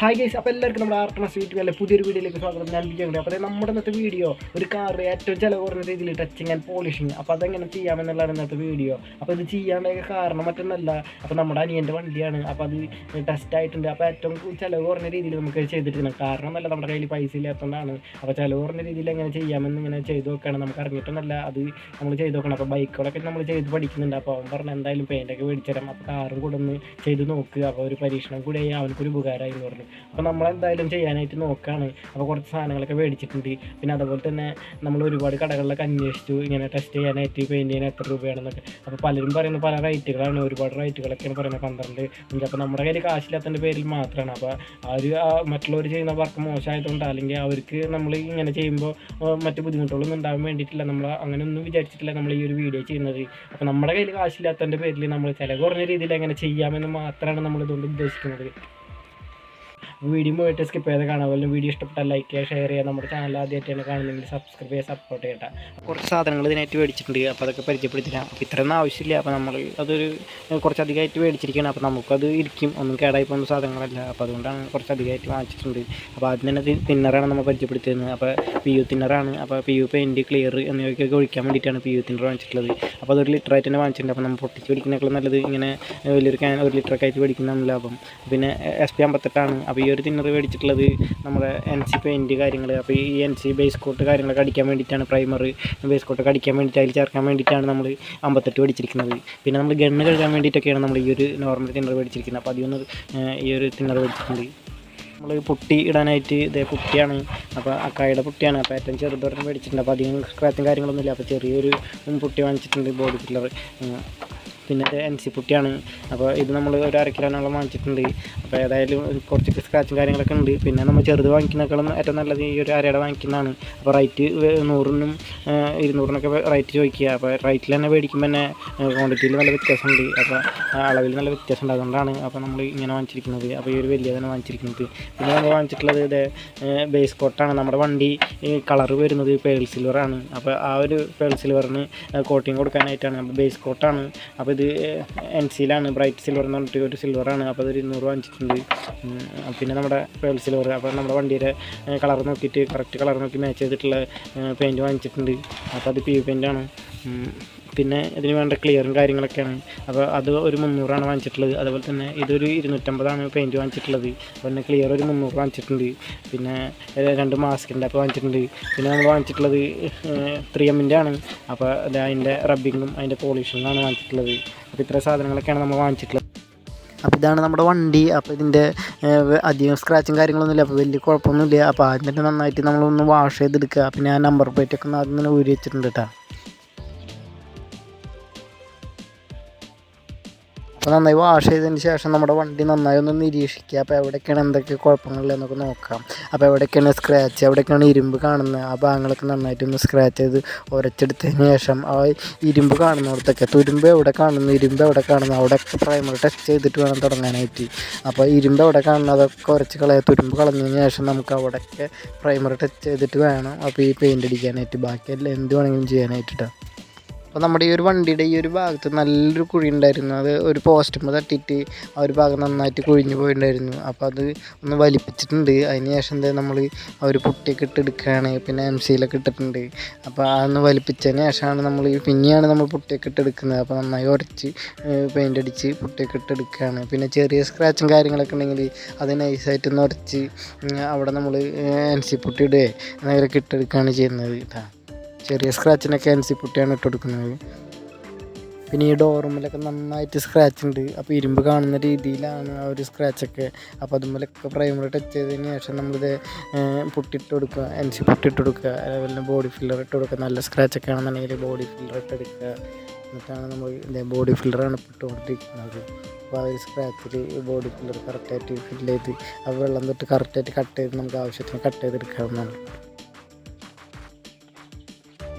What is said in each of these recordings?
Hi guys, അപ്പോൾ എല്ലാവർക്കും നമ്മുടെ ആർട്ട്നസ് യൂട്യൂബ് അല്ലെ പുതിയൊരു വീഡിയോയിലേക്ക് സ്വാഗതം. ഞാൻ വിജയുണ്ട്. അപ്പോൾ നമ്മുടെ ഇന്നത്തെ വീഡിയോ ഒരു കാർ ഏറ്റവും ചിലവ് കുറഞ്ഞ രീതിയിൽ ടച്ചിങ് ആൻഡ് പോളിഷിങ്. അപ്പോൾ അതെങ്ങനെ ചെയ്യാമെന്നുള്ളതാണ് ഇന്നത്തെ വീഡിയോ. അപ്പോൾ ഇത് ചെയ്യാനുള്ള കാരണം മറ്റൊന്നല്ല, അപ്പോൾ നമ്മുടെ അനിയൻ്റെ വണ്ടിയാണ്. അപ്പോൾ അത് ടെസ്റ്റ് ആയിട്ടുണ്ട്. അപ്പോൾ ഏറ്റവും ചിലവ് കുറഞ്ഞ രീതിയിൽ നമുക്ക് ചെയ്തിരിക്കണം. കാരണം എന്നല്ല, നമ്മുടെ കയ്യിൽ പൈസ ഇല്ലാത്തതുകൊണ്ടാണ്. അപ്പോൾ ചിലവ് കുറഞ്ഞ രീതിയിൽ എങ്ങനെ ചെയ്യാമെന്ന് ഇങ്ങനെ ചെയ്ത് നോക്കുകയാണ്. നമുക്ക് അറിഞ്ഞിട്ടൊന്നല്ല, അത് നമ്മൾ ചെയ്ത് നോക്കണം. അപ്പോൾ ബൈക്കുകളൊക്കെ നമ്മൾ ചെയ്ത് പഠിക്കുന്നുണ്ട്. അപ്പോൾ അവൻ പറഞ്ഞാൽ എന്തായാലും പെയിൻ്റൊക്കെ മേടിച്ചു തരാം, അപ്പോൾ കാറും കൂടെ ഒന്ന് ചെയ്ത് നോക്കുക. അപ്പോൾ ഒരു പരീക്ഷണം കൂടെ അവനക്കൊരു ഉപകാരമായി എന്ന് പറഞ്ഞു. അപ്പോൾ നമ്മളെന്തായാലും ചെയ്യാനായിട്ട് നോക്കുകയാണ്. അപ്പോൾ കുറച്ച് സാധനങ്ങളൊക്കെ മേടിച്ചിട്ടുണ്ട്. പിന്നെ അതുപോലെ തന്നെ നമ്മൾ ഒരുപാട് കടകളിലൊക്കെ അന്വേഷിച്ചു ഇങ്ങനെ ടെസ്റ്റ് ചെയ്യാനായിട്ട് പെയിൻറ്റ് ചെയ്യാൻ എത്ര രൂപയാണെന്നൊക്കെ. അപ്പോൾ പലരും പറയുന്നത് പല റേറ്റുകളാണ്, ഒരുപാട് റേറ്റുകളൊക്കെയാണ് പറയുന്നത്, 12, 5. അപ്പോൾ നമ്മുടെ കയ്യിൽ കാശില്ലാത്തതിൻ്റെ പേരിൽ മാത്രമാണ്. അപ്പോൾ മറ്റുള്ളവർ ചെയ്യുന്ന വർക്ക് മോശമായതുകൊണ്ട്, അല്ലെങ്കിൽ അവർക്ക് നമ്മൾ ഇങ്ങനെ ചെയ്യുമ്പോൾ മറ്റു ബുദ്ധിമുട്ടുകളൊന്നും ഉണ്ടാകാൻ വേണ്ടിയിട്ടില്ല, നമ്മൾ അങ്ങനെയൊന്നും വിചാരിച്ചിട്ടില്ല നമ്മൾ ഈ ഒരു വീഡിയോ ചെയ്യുന്നത്. അപ്പോൾ നമ്മുടെ കയ്യിൽ കാശില്ലാത്തതിൻ്റെ പേരിൽ നമ്മൾ ചില കുറഞ്ഞ രീതിയിൽ എങ്ങനെ ചെയ്യാമെന്ന് മാത്രമാണ് നമ്മളിതുകൊണ്ട് ഉദ്ദേശിക്കുന്നത്. വീഡിയോ പോയിട്ട് സ്കിപ്പ് ചെയ്ത് കാണാൻ പോലും. വീഡിയോ ഇഷ്ടപ്പെട്ടാൽ ലൈക്ക് ചെയ്യുക, ഷെയർ ചെയ്യുക. നമ്മുടെ ചാനൽ ആദ്യമായിട്ടാണ് കാണുന്നതെങ്കിൽ സബ്സ്ക്രൈബ് ചെയ്യുക, സപ്പോർട്ട് ചെയ്യട്ടെ. കുറച്ച് സാധനങ്ങൾ ഇതിനായിട്ട് മേടിച്ചിട്ടുണ്ട്. അപ്പോൾ അതൊക്കെ പരിചയപ്പെടുത്തില്ല. അപ്പോൾ ഇത്രയൊന്നും ആവശ്യമില്ല. അപ്പോൾ നമ്മൾ അതൊരു കുറച്ചധികമായിട്ട് മേടിച്ചിരിക്കുകയാണ്. അപ്പോൾ നമുക്കത് ഇരിക്കും, ഒന്നും കേടായി പോകുന്ന സാധനങ്ങളല്ല. അപ്പോൾ അതുകൊണ്ടാണ് കുറച്ചധികമായിട്ട് വാങ്ങിച്ചിട്ടുണ്ട്. അപ്പോൾ ആദ്യം തന്നെ തിന്നറാണ് നമ്മൾ പരിചയപ്പെടുത്തിയിരുന്നത്. അപ്പോൾ PU തിന്നറാണ്. അപ്പോൾ PU പെയിൻറ്റ്, ക്ലിയർ എന്നിവയ്ക്കൊക്കെ ഒഴിക്കാൻ വേണ്ടിയിട്ടാണ് PU തിന്നർ വാങ്ങിച്ചിട്ടുള്ളത്. അപ്പോൾ അതൊരു ലിറ്ററായിട്ട് തന്നെ വാങ്ങിച്ചിട്ടുണ്ട്. അപ്പോൾ നമ്മൾ പൊട്ടിച്ച് പിടിക്കുന്നതിനേക്കാളും നല്ലത് ഇങ്ങനെ വലിയൊരു ക്യാൻ 1 ലിറ്ററൊക്കെ ആയിട്ട് പിടിക്കുന്നതാണ് ലാഭം. പിന്നെ SP 58 അപ്പോൾ ഈ ഒരു തിന്നർ മേടിച്ചിട്ടുള്ളത് നമ്മുടെ NC പെയിൻറ്റ് കാര്യങ്ങൾ. അപ്പോൾ ഈ NC ബേസ് കോട്ട് കാര്യങ്ങളൊക്കെ അടിക്കാൻ വേണ്ടിയിട്ടാണ്, പ്രൈമർ ബേസ് കോട്ടൊക്കെ അടിക്കാൻ വേണ്ടിയിട്ട് അതിൽ ചേർക്കാൻ വേണ്ടിയിട്ടാണ് നമ്മൾ 58 മേടിച്ചിരിക്കുന്നത്. പിന്നെ നമ്മൾ ഗണ്ണ് കഴുകാൻ വേണ്ടിയിട്ടൊക്കെയാണ് നമ്മൾ ഈ ഒരു നോർമൽ തിന്നർ മേടിച്ചിരിക്കുന്നത്. അപ്പോൾ അതിൽ ഈ ഒരു തിന്നർ മേടിച്ചിട്ടുണ്ട്. നമ്മൾ പുട്ടി ഇടാനായിട്ട് ഇതേ പുട്ടിയാണ്. അപ്പോൾ അക്കായുടെ പുട്ടിയാണ്. അപ്പോൾ ഏറ്റവും ചെറുതോരം മേടിച്ചിട്ടുണ്ട്. അപ്പോൾ അധികം സ്ക്രാച്ചും കാര്യങ്ങളൊന്നുമില്ല. അപ്പോൾ ചെറിയൊരു പുട്ടി വാങ്ങിച്ചിട്ടുണ്ട്, ബോഡി ഫില്ലർ. പിന്നെ ഇത് NC പുട്ടിയാണ്. അപ്പോൾ ഇത് നമ്മൾ ഒരു 1/2 കിലോനോളം വാങ്ങിച്ചിട്ടുണ്ട്. അപ്പോൾ ഏതായാലും കുറച്ച് സ്ക്രാച്ചും കാര്യങ്ങളൊക്കെ ഉണ്ട്. പിന്നെ നമ്മൾ ചെറുത് വാങ്ങിക്കുന്നതിനേക്കാളും ഏറ്റവും നല്ലത് ഈ ഒരു അരയുടെ വാങ്ങിക്കുന്നതാണ്. അപ്പോൾ റേറ്റ് 100-നും 200-നൊക്കെ റേറ്റ് ചോദിക്കുക. അപ്പോൾ റേറ്റിൽ തന്നെ മേടിക്കുമ്പോൾ തന്നെ ക്വാണ്ടിറ്റിയിൽ നല്ല വ്യത്യാസമുണ്ട്. അപ്പോൾ അളവിൽ നല്ല വ്യത്യാസം ഉണ്ട്. അതുകൊണ്ടാണ് അപ്പോൾ നമ്മൾ ഇങ്ങനെ വാങ്ങിച്ചിരിക്കുന്നത്. അപ്പോൾ ഈ ഒരു വലിയ തന്നെ വാങ്ങിച്ചിരിക്കുന്നത്. പിന്നെ നമ്മൾ വാങ്ങിച്ചിട്ടുള്ളത് ഇത് ബേസ് കോട്ടാണ്. നമ്മുടെ വണ്ടി കളർ വരുന്നത് പേൾ സിൽവറാണ്. അപ്പോൾ ആ ഒരു പേൾ സിൽവറിന് കോട്ടിങ് കൊടുക്കാനായിട്ടാണ്. അപ്പോൾ ബേസ് കോട്ടാണ്. അപ്പോൾ ഇത് NCയിലാണ്, ബ്രൈറ്റ് സിൽവർ എന്ന് പറഞ്ഞിട്ട് ഒരു സിൽവറാണ്. അപ്പോൾ അതൊരു 200 വാങ്ങിച്ചിട്ടുണ്ട്. പിന്നെ നമ്മുടെ പേൾ സിൽവർ. അപ്പോൾ നമ്മുടെ വണ്ടിയുടെ കളർ നോക്കിയിട്ട് കറക്റ്റ് കളർ നോക്കി മാച്ച് ചെയ്തിട്ടുള്ള പെയിൻറ്റ് വാങ്ങിച്ചിട്ടുണ്ട്. അപ്പോൾ അത് PU പെയിൻ്റാണ്. പിന്നെ ഇതിന് വേണ്ട ക്ലിയറും കാര്യങ്ങളൊക്കെയാണ്. അപ്പോൾ അത് ഒരു 300 വാങ്ങിച്ചിട്ടുള്ളത്. അതുപോലെ തന്നെ ഇതൊരു 250 പെയിൻറ്റ് വാങ്ങിച്ചിട്ടുള്ളത്. അപ്പോൾ പിന്നെ ക്ലിയർ ഒരു 300 വാങ്ങിച്ചിട്ടുണ്ട്. പിന്നെ 2 മാസ്കിൻ്റെ അപ്പോൾ വാങ്ങിച്ചിട്ടുണ്ട്. പിന്നെ നമ്മൾ വാങ്ങിച്ചിട്ടുള്ളത് 3M ആണ്. അപ്പോൾ അതിൻ്റെ റബ്ബിങ്ങും അതിൻ്റെ പോളിഷിങ്ങാണ് വാങ്ങിച്ചിട്ടുള്ളത്. അപ്പോൾ ഇത്ര സാധനങ്ങളൊക്കെയാണ് നമ്മൾ വാങ്ങിച്ചിട്ടുള്ളത്. അപ്പോൾ ഇതാണ് നമ്മുടെ വണ്ടി. അപ്പോൾ ഇതിൻ്റെ അധികം സ്ക്രാച്ചും കാര്യങ്ങളൊന്നുമില്ല. അപ്പോൾ വലിയ കുഴപ്പമൊന്നുമില്ല. അപ്പോൾ ആദ്യം തന്നെ നന്നായിട്ട് നമ്മളൊന്ന് വാഷ് ചെയ്തെടുക്കുക. പിന്നെ ആ നമ്പർ പ്ലേറ്റൊക്കെ ഒന്ന് ആദ്യം തന്നെ ഊരി വെച്ചിട്ടുണ്ട് കേട്ടോ. അപ്പോൾ നന്നായി വാഷ് ചെയ്തതിന് ശേഷം നമ്മുടെ വണ്ടി നന്നായി ഒന്ന് നിരീക്ഷിക്കുക. അപ്പോൾ എവിടെയൊക്കെയാണ് എന്തൊക്കെ കുഴപ്പങ്ങളില്ലെന്നൊക്കെ നോക്കാം. അപ്പോൾ എവിടെയൊക്കെയാണ് സ്ക്രാച്ച്, എവിടെയൊക്കെയാണ് ഇരുമ്പ് കാണുന്നത്, ആ ഭാഗങ്ങളൊക്കെ നന്നായിട്ടൊന്ന് സ്ക്രാച്ച് ചെയ്ത് ഉരച്ചെടുത്തതിന് ശേഷം ആ ഇരുമ്പ് കാണുന്നിടത്തൊക്കെ, തുരുമ്പ് എവിടെ കാണുന്നു, ഇരുമ്പ് എവിടെ കാണുന്നു, അവിടെയൊക്കെ പ്രൈമർ ടെസ്റ്റ് ചെയ്തിട്ട് വേണം തുടങ്ങാനായിട്ട്. അപ്പോൾ ഇരുമ്പ് എവിടെ കാണുന്നു അതൊക്കെ ഉരച്ച് കളയുക. തുരുമ്പ് കളഞ്ഞതിന് ശേഷം നമുക്ക് അവിടെയൊക്കെ പ്രൈമർ ടെസ്റ്റ് ചെയ്തിട്ട് വേണം അപ്പോൾ ഈ പെയിൻ്റ് അടിക്കാനായിട്ട്. ബാക്കിയെല്ലാം എന്ത് വേണമെങ്കിലും ചെയ്യാനായിട്ടാണ്. അപ്പോൾ നമ്മുടെ ഈ ഒരു വണ്ടിയുടെ ഈ ഒരു ഭാഗത്ത് നല്ലൊരു കുഴി ഉണ്ടായിരുന്നു. അത് ഒരു പോസ്റ്റുമ്പോൾ തട്ടിയിട്ട് ആ ഒരു ഭാഗം നന്നായിട്ട് കുഴിഞ്ഞു പോയിട്ടുണ്ടായിരുന്നു. അപ്പോൾ അത് ഒന്ന് വലിപ്പിച്ചിട്ടുണ്ട്. അതിന് ശേഷം നമ്മൾ ആ ഒരു പുട്ടിയൊക്കെ ഇട്ടെടുക്കുകയാണ്. പിന്നെ MCയിലൊക്കെ ഇട്ടിട്ടുണ്ട്. അപ്പോൾ അതൊന്ന് വലിപ്പിച്ചതിന് ശേഷമാണ് പിന്നെയാണ് നമ്മൾ പുട്ടിയൊക്കെ ഇട്ടെടുക്കുന്നത്. അപ്പോൾ നന്നായി ഉരച്ച് പെയിൻ്റ് അടിച്ച് പുട്ടിയൊക്കെ ഇട്ടെടുക്കുകയാണ്. പിന്നെ ചെറിയ സ്ക്രാച്ചും കാര്യങ്ങളൊക്കെ ഉണ്ടെങ്കിൽ അത് നൈസായിട്ടൊന്ന് ഉരച്ച് അവിടെ നമ്മൾ NC പുട്ടി ഇടുകയോ അങ്ങനെയൊക്കെ ഇട്ടെടുക്കുകയാണ് ചെയ്യുന്നത്. ചെറിയ സ്ക്രാച്ചിനൊക്കെ NC പുട്ടിയാണ് ഇട്ടെടുക്കുന്നത്. പിന്നെ ഈ ഡോറുമ്മിലൊക്കെ നന്നായിട്ട് സ്ക്രാച്ച് ഉണ്ട്. അപ്പോൾ ഇരുമ്പ് കാണുന്ന രീതിയിലാണ് ആ ഒരു സ്ക്രാച്ചൊക്കെ. അപ്പോൾ അതുമ്മിലൊക്കെ പ്രൈമർ ടച്ച് ചെയ്തതിന് ശേഷം നമ്മളിത് പുട്ടിട്ട് കൊടുക്കുക, NC പുട്ടിട്ട് കൊടുക്കുക. അതുപോലെ ബോഡി ഫില്ലർ ഇട്ട് കൊടുക്കുക. നല്ല സ്ക്രാച്ചൊക്കെ ആണെന്നുണ്ടെങ്കിൽ ബോഡി ഫില്ലർ ഇട്ടെടുക്കുക. എന്നിട്ടാണ് നമ്മൾ ബോഡി ഫില്ലറാണ് ഇട്ടുകൊണ്ടിരിക്കുന്നത്. അപ്പോൾ ആ ഒരു സ്ക്രാച്ചിൽ ബോഡി ഫില്ലർ കറക്റ്റായിട്ട് ഫില്ല് ചെയ്ത് ആ വെള്ളം തൊട്ട് കറക്റ്റായിട്ട് കട്ട് ചെയ്ത് നമുക്ക് ആവശ്യത്തിന് കട്ട് ചെയ്തെടുക്കാവുന്നതാണ്.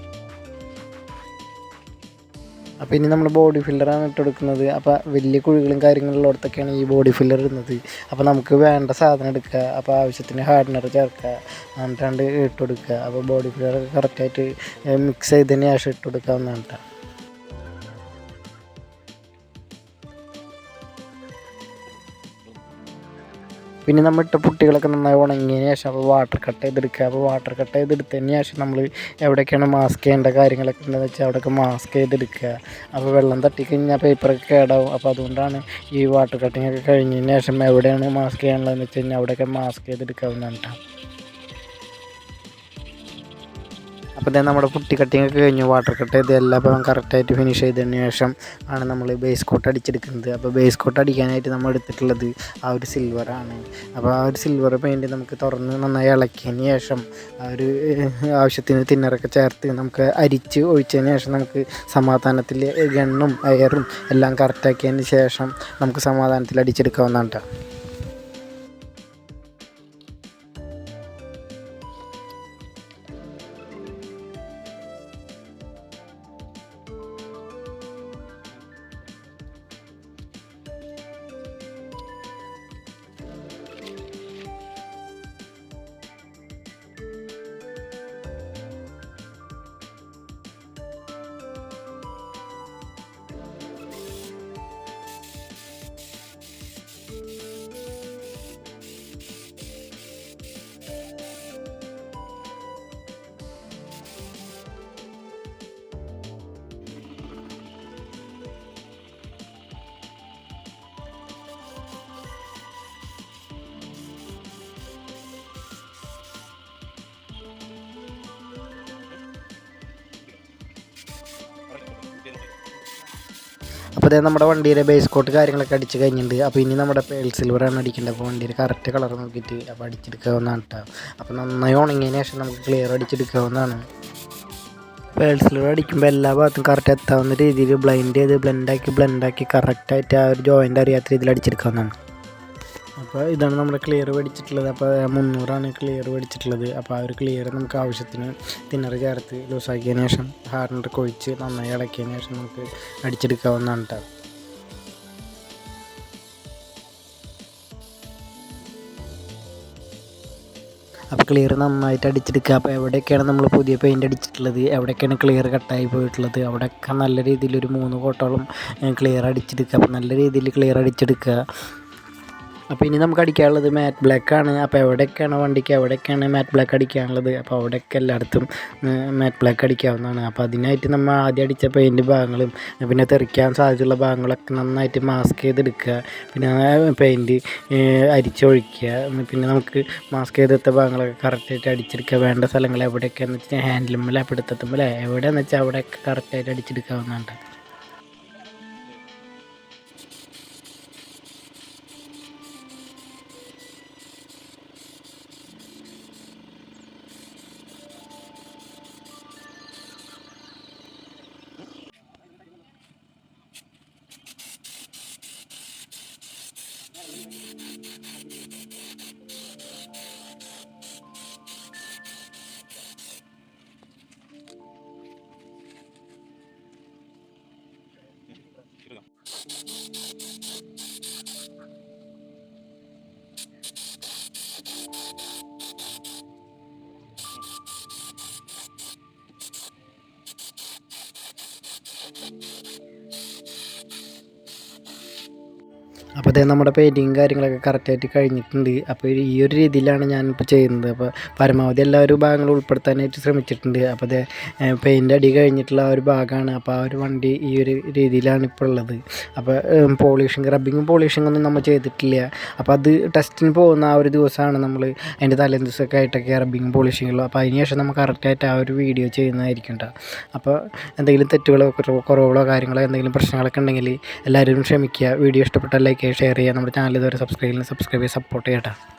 അപ്പോൾ ഇനി നമ്മൾ ബോഡി ഫില്ലറാണ് ഇട്ടെടുക്കുന്നത്. അപ്പോൾ വലിയ കുഴികളും കാര്യങ്ങളുള്ളിടത്തൊക്കെയാണ് ഈ ബോഡി ഫില്ലർ ഇടുന്നത്. അപ്പോൾ നമുക്ക് വേണ്ട സാധനം എടുക്കുക. അപ്പോൾ ആവശ്യത്തിന് ഹാർഡ്നർ ചേർക്കുക, എന്നിട്ടാണ്ട് ഇട്ടുകൊടുക്കുക. അപ്പോൾ ബോഡി ഫില്ലർ കറക്റ്റായിട്ട് മിക്സ് ചെയ്തതിന് ശേഷം ഇട്ടുകൊടുക്കാവുന്നതാണ് കേട്ടോ. പിന്നെ നമ്മൾ ഇട്ട പുട്ടികളൊക്കെ നന്നായി ഉണങ്ങിയതിന് ശേഷം അപ്പോൾ വാട്ടർ കട്ട് ചെയ്തെടുക്കുക. അപ്പോൾ വാട്ടർ കട്ട് ചെയ്തെടുത്തതിന് ശേഷം നമ്മൾ എവിടെയൊക്കെയാണ് മാസ്ക് ചെയ്യേണ്ട കാര്യങ്ങളൊക്കെ ഉണ്ടെന്ന് വെച്ചാൽ അവിടെയൊക്കെ മാസ്ക് ചെയ്തെടുക്കുക. അപ്പോൾ വെള്ളം തട്ടിക്കഴിഞ്ഞാൽ പേപ്പറൊക്കെ കേടാവും. അപ്പോൾ അതുകൊണ്ടാണ് ഈ വാട്ടർ കട്ടിങ്ങൊക്കെ കഴിഞ്ഞതിന് ശേഷം എവിടെയാണ് മാസ്ക് ചെയ്യാനുള്ളതെന്ന് വെച്ച് കഴിഞ്ഞാൽ അവിടെയൊക്കെ മാസ്ക് ചെയ്തെടുക്കാവുന്നതാണ് കേട്ടോ. അപ്പോൾ തന്നെ നമ്മുടെ പുട്ടി കട്ടിങ്ങൊക്കെ കഴിഞ്ഞു. വാട്ടർ കട്ട് ചെയ്ത് എല്ലാം ഇപ്പം കറക്റ്റായിട്ട് ഫിനിഷ് ചെയ്തതിന് ശേഷം ആണ് നമ്മൾ ബേസ് കോട്ട് അടിച്ചെടുക്കുന്നത്. അപ്പോൾ ബേസ് കോട്ട് അടിക്കാനായിട്ട് നമ്മൾ എടുത്തിട്ടുള്ളത് ആ ഒരു സിൽവറാണ്. അപ്പോൾ ആ ഒരു സിൽവർ പെയിൻറ്റ് നമുക്ക് തുറന്ന് നന്നായി ഇളക്കിയതിന് ശേഷം ആ ഒരു ആവശ്യത്തിന് തിന്നറൊക്കെ ചേർത്ത് നമുക്ക് അരിച്ച് ഒഴിച്ചതിന് ശേഷം നമുക്ക് സമാധാനത്തിൽ ഗണ്ണും എയറും എല്ലാം കറക്റ്റാക്കിയതിന് ശേഷം നമുക്ക് സമാധാനത്തിൽ അടിച്ചെടുക്കാവുന്നതാണ് കേട്ടോ. അപ്പോൾ അതേ നമ്മുടെ വണ്ടിയുടെ ബേസ് കോട്ട് കാര്യങ്ങളൊക്കെ അടിച്ച് കഴിഞ്ഞിട്ടുണ്ട്. അപ്പോൾ ഇനി നമ്മുടെ പേൾ സിൽവറാണ് അടിക്കേണ്ടത്. അപ്പോൾ വണ്ടിയുടെ കറക്റ്റ് കളർ നോക്കിയിട്ട് അപ്പോൾ അടിച്ചെടുക്കാവുന്നതാണ് കേട്ടോ. അപ്പോൾ നന്നായി ഉണങ്ങിയതിന് ശേഷം നമുക്ക് ക്ലിയർ അടിച്ചെടുക്കാവുന്നതാണ്. പേൾ സിൽവർ അടിക്കുമ്പോൾ എല്ലാ ഭാഗത്തും കറക്റ്റ് എത്താവുന്ന രീതിയിൽ ബ്ലെൻഡാക്കി കറക്റ്റായിട്ട് ആ ഒരു ജോയിൻ്റ് അറിയാത്ത രീതിയിൽ അടിച്ചെടുക്കാവുന്നതാണ്. അപ്പോൾ ഇതാണ് നമ്മുടെ ക്ലിയർ മേടിച്ചിട്ടുള്ളത്. അപ്പോൾ 300 ക്ലിയർ മേടിച്ചിട്ടുള്ളത്. അപ്പോൾ ആ ഒരു ക്ലിയർ നമുക്ക് ആവശ്യത്തിന് തിന്നർ ചേർത്ത് ലൂസാക്കിയതിന് ശേഷം ഹാർഡനൊക്കെ ഒഴിച്ച് നന്നായി ഇളക്കിയതിന് ശേഷം നമുക്ക് അടിച്ചെടുക്കാവുന്നതാണ് കേട്ടോ. അപ്പോൾ ക്ലിയർ നന്നായിട്ട് അടിച്ചെടുക്കുക. അപ്പോൾ എവിടെയൊക്കെയാണ് നമ്മൾ പുതിയ പെയിൻറ്റ് അടിച്ചിട്ടുള്ളത്, എവിടെയൊക്കെയാണ് ക്ലിയർ കട്ടായി പോയിട്ടുള്ളത്, അവിടെയൊക്കെ നല്ല രീതിയിൽ ഒരു 3 കോട്ടോളം ക്ലിയർ അടിച്ചെടുക്കുക. അപ്പോൾ നല്ല രീതിയിൽ ക്ലിയർ അടിച്ചെടുക്കുക. അപ്പോൾ ഇനി നമുക്ക് അടിക്കാനുള്ളത് മാറ്റ് ബ്ലാക്കാണ്. അപ്പോൾ എവിടെയൊക്കെയാണ് വണ്ടിക്ക് എവിടെയൊക്കെയാണ് മാറ്റ് ബ്ലാക്ക് അടിക്കാനുള്ളത്, അപ്പോൾ അവിടെയൊക്കെ എല്ലായിടത്തും മാറ്റ് ബ്ലാക്ക് അടിക്കാവുന്നതാണ്. അപ്പോൾ അതിനായിട്ട് നമ്മൾ ആദ്യം അടിച്ച പെയിൻറ്റ് ഭാഗങ്ങളും പിന്നെ തെറിക്കാൻ സാധ്യതയുള്ള ഭാഗങ്ങളൊക്കെ നന്നായിട്ട് മാസ്ക് ചെയ്തെടുക്കുക. പിന്നെ പെയിൻറ്റ് അരിച്ചൊഴിക്കുക. പിന്നെ നമുക്ക് മാസ്ക് ചെയ്തെടുത്ത ഭാഗങ്ങളൊക്കെ കറക്റ്റായിട്ട് അടിച്ചെടുക്കുക. വേണ്ട സ്ഥലങ്ങൾ എവിടെയൊക്കെയാണെന്ന് വെച്ചാൽ ഹാൻഡിലുമ്മല പിടുത്തത്തുമ്മല എവിടെയാണെന്ന് വെച്ചാൽ അവിടെയൊക്കെ കറക്റ്റായിട്ട് അടിച്ചെടുക്കാവുന്നതാണ്. അപ്പോൾ അതേ നമ്മുടെ പെയിൻറ്റിങ് കാര്യങ്ങളൊക്കെ കറക്റ്റായിട്ട് കഴിഞ്ഞിട്ടുണ്ട്. അപ്പോൾ ഈ ഒരു രീതിയിലാണ് ഞാനിപ്പോൾ ചെയ്യുന്നത്. അപ്പോൾ പരമാവധി എല്ലാ ഒരു ഭാഗങ്ങളും ഉൾപ്പെടുത്താനായിട്ട് ശ്രമിച്ചിട്ടുണ്ട്. അപ്പോൾ അതേ പെയിൻ്റ് അടി കഴിഞ്ഞിട്ടുള്ള ആ ഒരു ഭാഗമാണ്. അപ്പോൾ ആ ഒരു വണ്ടി ഈ ഒരു രീതിയിലാണ് ഇപ്പോൾ ഉള്ളത്. അപ്പോൾ റബ്ബിങ്ങും പോളിഷിങ്ങൊന്നും നമ്മൾ ചെയ്തിട്ടില്ല. അപ്പോൾ അത് ടെസ്റ്റിന് പോകുന്ന ആ ഒരു ദിവസമാണ് നമ്മൾ അതിൻ്റെ തലേ ദിവസമൊക്കെ ആയിട്ടൊക്കെ റബ്ബിങ്ങും പോളിഷിങ്ങുള്ളൂ. അപ്പോൾ അതിന് ശേഷം നമുക്ക് കറക്റ്റായിട്ട് ആ ഒരു വീഡിയോ ചെയ്യുന്നതായിരിക്കും കേട്ടോ. അപ്പോൾ എന്തെങ്കിലും തെറ്റുകളോ കുറവുകളോ കാര്യങ്ങളോ എന്തെങ്കിലും പ്രശ്നങ്ങളൊക്കെ ഉണ്ടെങ്കിൽ എല്ലാവരും ക്ഷമിക്കുക. വീഡിയോ ഇഷ്ടപ്പെട്ടാൽ ലൈക്ക് ചെയ്യുക, ഷെയർ ചെയ്യുക. നമ്മുടെ ചാനൽ ഇതുവരെ സബ്സ്ക്രൈബ് ചെയ്ത് സപ്പോർട്ട് ചെയ്യട്ടെ.